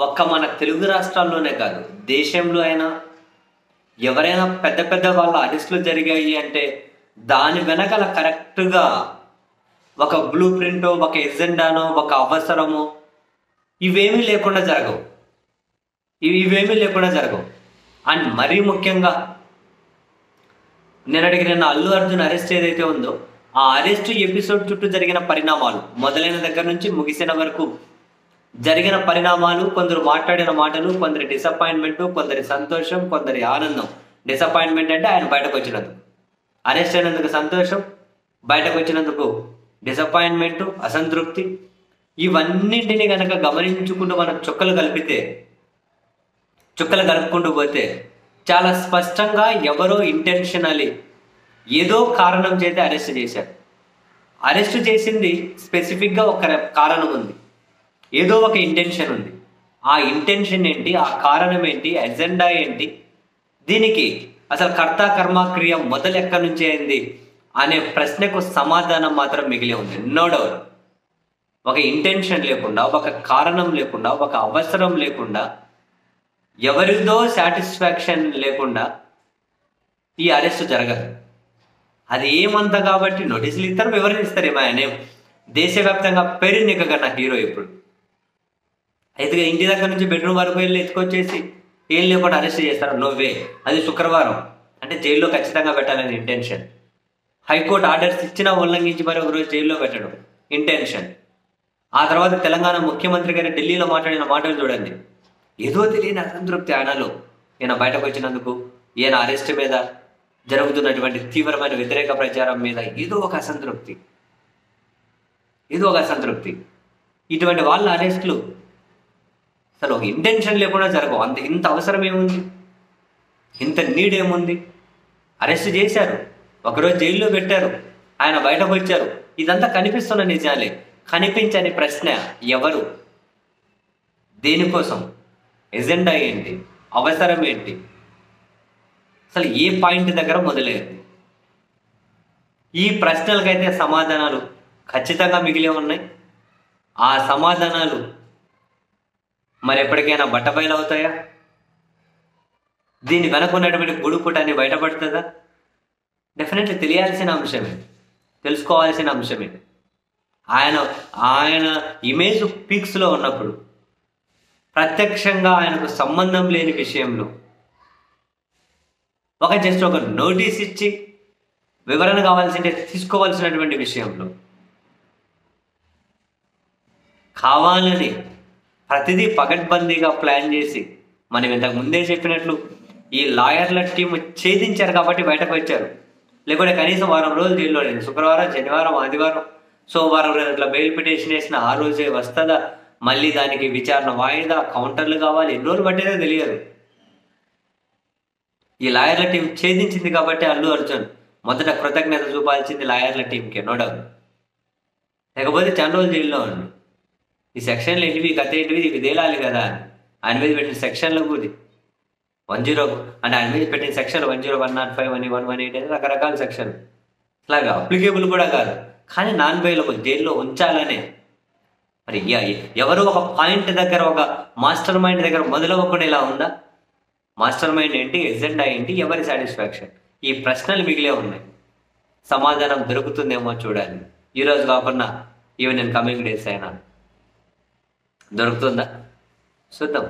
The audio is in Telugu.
ఒక్క మన తెలుగు రాష్ట్రాల్లోనే కాదు, దేశంలో అయినా ఎవరైనా పెద్ద పెద్ద వాళ్ళ అరెస్టులు జరిగాయి అంటే దాని వెనకాల కరెక్ట్గా ఒక బ్లూ ప్రింటో, ఒక ఎజెండానో, ఒక అవసరమో ఇవేమీ లేకుండా జరగవు. ఇవేమీ లేకుండా జరగవు. అండ్ మరీ ముఖ్యంగా నిన్న అల్లు అర్జున్ అరెస్ట్ ఏదైతే ఉందో ఆ అరెస్ట్ ఎపిసోడ్ చుట్టూ జరిగిన పరిణామాలు, మొదలైన దగ్గర నుంచి ముగిసిన వరకు జరిగిన పరిణామాలు, కొందరు మాట్లాడిన మాటలు, కొందరి డిసప్పాయింట్మెంట్, కొందరి సంతోషం, కొందరి ఆనందం. డిసప్పాయింట్మెంట్ అంటే ఆయన బయటకు వచ్చినందుకు, అరెస్ట్ అయినందుకు సంతోషం, బయటకు వచ్చినందుకు డిసప్పాయింట్మెంట్, అసంతృప్తి. ఇవన్నింటినీ కనుక గమనించుకుంటూ మనం చుక్కలు కలుపుకుంటూ పోతే చాలా స్పష్టంగా ఎవరో ఇంటెన్షనలీ ఏదో కారణం చేత అరెస్ట్ చేశారు. అరెస్ట్ చేసింది స్పెసిఫిక్గా ఒక కారణం ఉంది, ఏదో ఒక ఇంటెన్షన్ ఉంది. ఆ ఇంటెన్షన్ ఏంటి, ఆ కారణం ఏంటి, ఎజెండా ఏంటి, దీనికి అసలు కర్త కర్మ క్రియ మొదలు ఎక్కడి నుంచి అయింది అనే ప్రశ్నకు సమాధానం మాత్రం మిగిలి ఉంది. No doubt. ఒక ఇంటెన్షన్ లేకుండా, ఒక కారణం లేకుండా, ఒక అవసరం లేకుండా, ఎవరిదో సాటిస్ఫాక్షన్ లేకుండా ఈ అరెస్ట్ జరగదు. అది ఏమంతా కాబట్టి నోటీసులు ఇస్తారు, వివరణిస్తారేమో. ఆయన దేశవ్యాప్తంగా పెరినికగన్న హీరో ఇప్పుడు అయితే ఇంటి దగ్గర నుంచి బెడ్రూమ్ వరకు వెళ్ళి ఎత్తుకొచ్చేసి ఏం లేకుండా అరెస్ట్ చేస్తారు. నోవే. అది శుక్రవారం అంటే జైల్లో ఖచ్చితంగా పెట్టాలని ఇంటెన్షన్. హైకోర్టు ఆర్డర్స్ ఇచ్చినా ఉల్లంఘించి మరి ఒకరోజు జైల్లో పెట్టడం ఇంటెన్షన్. ఆ తర్వాత తెలంగాణ ముఖ్యమంత్రి గారి ఢిల్లీలో మాట్లాడిన మాటలు చూడండి. ఏదో తెలియని అసంతృప్తి ఆయనలో. ఈయన బయటకు వచ్చినందుకు, ఈయన అరెస్ట్ మీద జరుగుతున్నటువంటి తీవ్రమైన వ్యతిరేక ప్రచారం మీద ఏదో ఒక అసంతృప్తి. ఇటువంటి వాళ్ళ అరెస్టులు అసలు ఒక ఇంటెన్షన్ లేకుండా జరగవు. ఇంత అవసరం ఏముంది, ఇంత నీడ్ ఏముంది? అరెస్ట్ చేశారు, ఒకరోజు జైల్లో పెట్టారు, ఆయన బయటకు వచ్చారు. ఇదంతా కనిపిస్తున్న నిజాలే. కనిపించని ప్రశ్న ఎవరు, దేనికోసం, ఎజెండా ఏంటి, అవసరం ఏంటి, అసలు ఏ పాయింట్ దగ్గర మొదలైంది? ఈ ప్రశ్నలకైతే సమాధానాలు ఖచ్చితంగా మిగిలి ఉన్నాయి. ఆ సమాధానాలు మరి ఎప్పటికైనా బట్టబయలు అవుతాయా? దీని వెనక ఉన్నటువంటి గుడుపుటాన్ని బయటపడుతుందా? డెఫినెట్లీ తెలియాల్సిన అంశమే, తెలుసుకోవాల్సిన అంశమే. ఆయన ఇమేజ్ పీక్స్లో ఉన్నప్పుడు, ప్రత్యక్షంగా ఆయనకు సంబంధం లేని విషయంలో జస్ట్ ఒక నోటీస్ ఇచ్చి వివరణ కావాల్సిందే తీసుకోవాల్సినటువంటి విషయంలో కావాలని ప్రతిదీ పకడ్బందీగా ప్లాన్ చేసి, మనం ఇంతకు ముందే చెప్పినట్లు ఈ లాయర్ల టీం ఛేదించారు కాబట్టి బయటకు వచ్చారు. లేకుంటే కనీసం వారం రోజులు జైల్లో లేదు. శుక్రవారం, శనివారం, ఆదివారం, సోమవారం ఇట్లా బెయిల్ పిటిషన్ వేసిన ఆ రోజే వస్తుందా, మళ్ళీ దానికి విచారణ వాయిదా, కౌంటర్లు కావాలి, ఎన్ని రోజులు పట్టేదో తెలియదు. ఈ లాయర్ల టీం ఛేదించింది కాబట్టి అల్లు అర్జున్ మొదట కృతజ్ఞత చూపాల్సింది లాయర్ల టీంకి, నో డౌట్. లేకపోతే చాలా రోజులు జైల్లో ఉంది. ఈ సెక్షన్లు ఏంటివి, గత ఏంటివి, ఇవి తేలాలి కదా. ఆయన మీద పెట్టిన సెక్షన్లు కూడా 10 అంటే ఆయన మీద పెట్టిన సెక్షన్లు 10, 105 అని 118 అని రకరకాల సెక్షన్లు ఇలాగా అప్లికేబుల్ కూడా కాదు. కానీ నాన్ బెయిలబుల్ జైల్లో ఉంచాలనే. మరి ఎవరు ఒక పాయింట్ దగ్గర, ఒక మాస్టర్ మైండ్ దగ్గర మొదలవ్వకుండా ఇలా ఉందా? మాస్టర్ మైండ్ ఏంటి, ఎజెండా ఏంటి, ఎవరి సాటిస్ఫాక్షన్? ఈ ప్రశ్నలు మిగిలే ఉన్నాయి. సమాధానం దొరుకుతుందేమో చూడాలి. ఈరోజు కాకుండా ఈవెన్ కమింగ్ డేస్ అయినా దొరుకుతుందా చూద్దాం.